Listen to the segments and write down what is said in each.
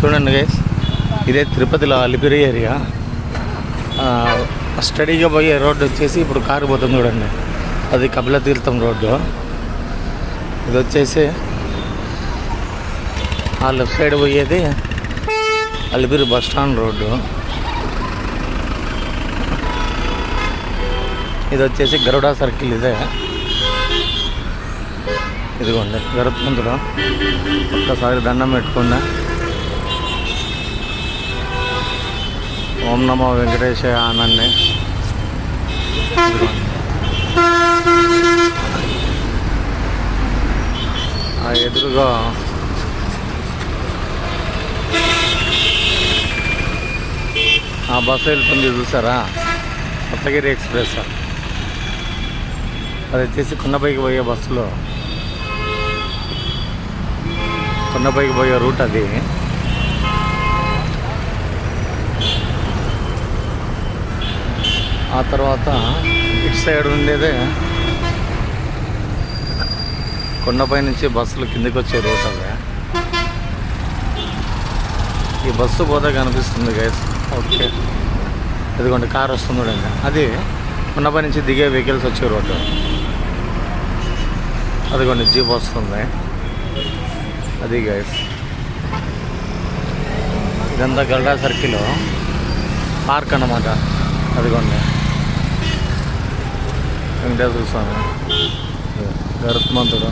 చూడండి గైస్, ఇదే తిరుపతిలో అలిపిరి ఏరియా. స్టడీగా పోయే రోడ్డు వచ్చేసి ఇప్పుడు కారు పోతుంది చూడండి, అది కపిల తీర్థం రోడ్డు. ఇది వచ్చేసి ఆ లెఫ్ట్ సైడ్ పోయేది అలిపిరి బస్ స్టాండ్ రోడ్డు. ఇది వచ్చేసి గరుడా సర్కిల్. ఇదే ఇదిగోండి గరుత్మంతుడు. ఒక్కసారి దండం పెట్టుకున్నా. ఓం నమో వెంకటేశాయ అనండి. ఆ ఎదురుగా ఆ బస్సు వెళ్తుంది చూసారా, కొత్తగిరి ఎక్స్ప్రెస్. అది వచ్చేసి కొండపైకి పోయే బస్సులో, కొండపైకి పోయే రూట్ అది. ఆ తర్వాత ఇటు సైడ్ ఉండేదే కొండపై నుంచి బస్సులు కిందకి వచ్చే రూట్ అదే. ఈ బస్సు పోతే కనిపిస్తుంది గైస్. ఓకే, ఇదిగోండి కార్ వస్తుంది చూడండి, అది కొండపై నుంచి దిగే వెహికల్స్ వచ్చే రోడ్డు. అదిగోండి జీప్ వస్తుంది, అది గైస్. ఇదంతా గరుడా సర్కిల్ పార్క్ అన్నమాట. అదిగోండి వెంకటేశ్వర స్వామి, గరుత్మంతుడు.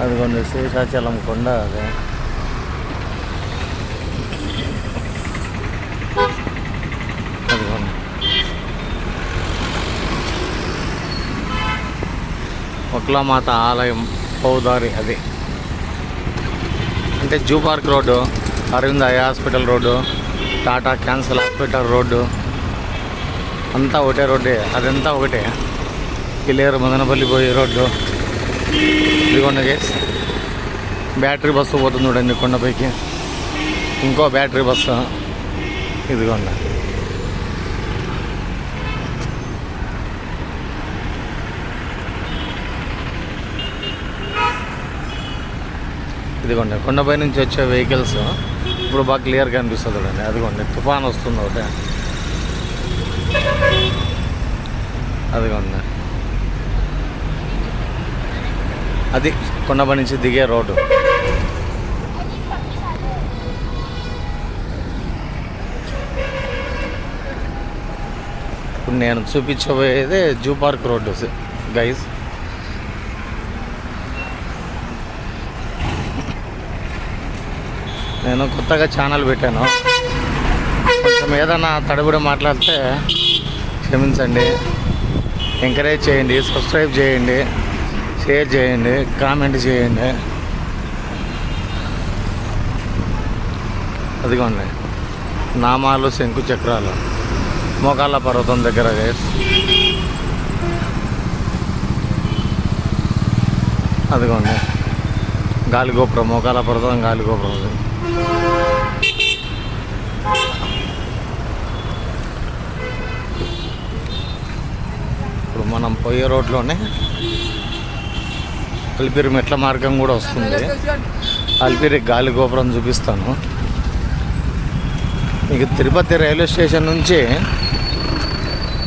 అదిగోండి శేషాచలం కొండ. అదే అదిగోండి ఒక్లామాత ఆలయం పౌదారి. అది అంటే zoo park road, Aravind eye hospital road, Tata cancer hospital road అంతా ఒకటే రోడ్డే. అదంతా ఒకటే. కిలేరు మదనపల్లి పోయే రోడ్డు. ఇదిగోండి గైస్, బ్యాటరీ బస్సు పోతుంది చూడండి కొండపైకి. ఇంకో బ్యాటరీ బస్సు ఇదిగోండి. ఇదిగోండి కొండపై నుంచి వచ్చే వెహికల్స్ ఇప్పుడు బాగా క్లియర్గా అనిపిస్తుంది చూడండి. అదిగోండి తుఫాన్ వస్తుంది ఒకటే. అదిగోండి అది కొండపై నుంచి దిగే రోడ్డు. ఇప్పుడు నేను చూపించబోయేదే జూ పార్క్ రోడ్డు గైస్. నేను కొత్తగా ఛానల్ పెట్టాను, కొంచెం ఏదైనా తడబడి మాట్లాడితే క్షమించండి. ఎంకరేజ్ చేయండి, సబ్స్క్రైబ్ చేయండి, షేర్ చేయండి, కామెంట్ చేయండి. అదిగోండి నామాలు శంకు చక్రాలు మోకాళ్ళ పర్వతం దగ్గర గైస్. అదిగోండి గాలిగోపురం, మోకాళ్ళ పర్వతం గాలిగోపురం. ఇప్పుడు మనం పోయే రోడ్లోనే అలిపిరి మెట్ల మార్గం కూడా వస్తుంది. అలిపిరి గాలిగోపురం చూపిస్తాను మీకు. తిరుపతి రైల్వే స్టేషన్ నుంచి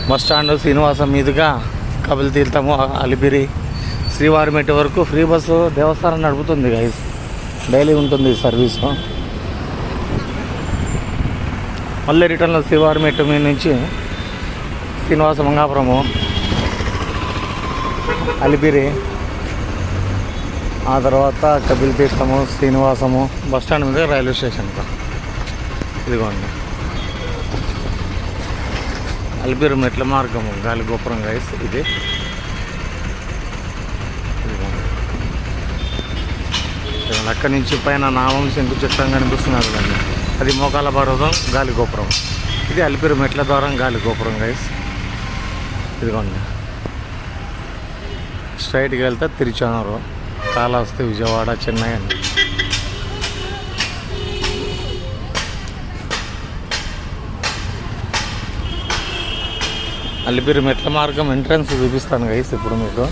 బస్ స్టాండ్ శ్రీనివాసం మీదుగా కపిల తీర్థము, అలిపిరి, శ్రీవారిమెట్టు వరకు ఫ్రీ బస్సు దేవస్థానం నడుపుతుంది గైస్. డైలీ ఉంటుంది సర్వీసు. మళ్ళీ రిటర్న్లో శ్రీవారిమెట్టు మీద నుంచి శ్రీనివాస మంగాపురము, అలిపిరి, ఆ తర్వాత కపిల తీర్థము, శ్రీనివాసము, బస్ స్టాండ్ మీద రైల్వే స్టేషన్. ఇదిగోండి అలిపిరి మెట్ల మార్గము గాలిగోపురం గైస్. ఇది అక్కడి నుంచి పైన నామం శంకు చక్రం కనిపిస్తున్నారు కదండి, అది మోకాళ్ళ పర్వతం గాలిగోపురం. ఇది అలిపిరి మెట్ల ద్వారం గాలిగోపురం గైస్. ఇదిగోండి స్ట్రైట్కి వెళ్తే తిరుచానూరు, కాళహస్తి, విజయవాడ, చెన్నై అండి. అలిపిరి మెట్ల మార్గం ఎంట్రన్స్ చూపిస్తాను గైస్ ఇప్పుడు మీకు.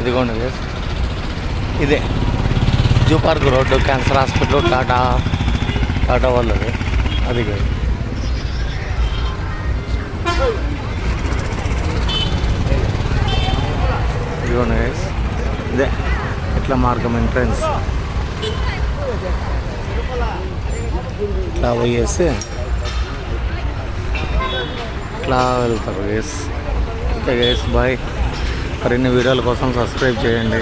ఇదిగోండి గైస్, ఇదే zoo park road, cancer hospital, Tata వాళ్ళది. అది కాదు, ఇదిగోండి గైస్, ఇదే ఇట్లా మార్గం ఎంట్రన్స్. ఇట్లా పోయేసి ఇట్లా వెళ్తారు గైస్. Okay guys, bye. మరిన్ని వీడియోల కోసం సబ్స్క్రైబ్ చేయండి.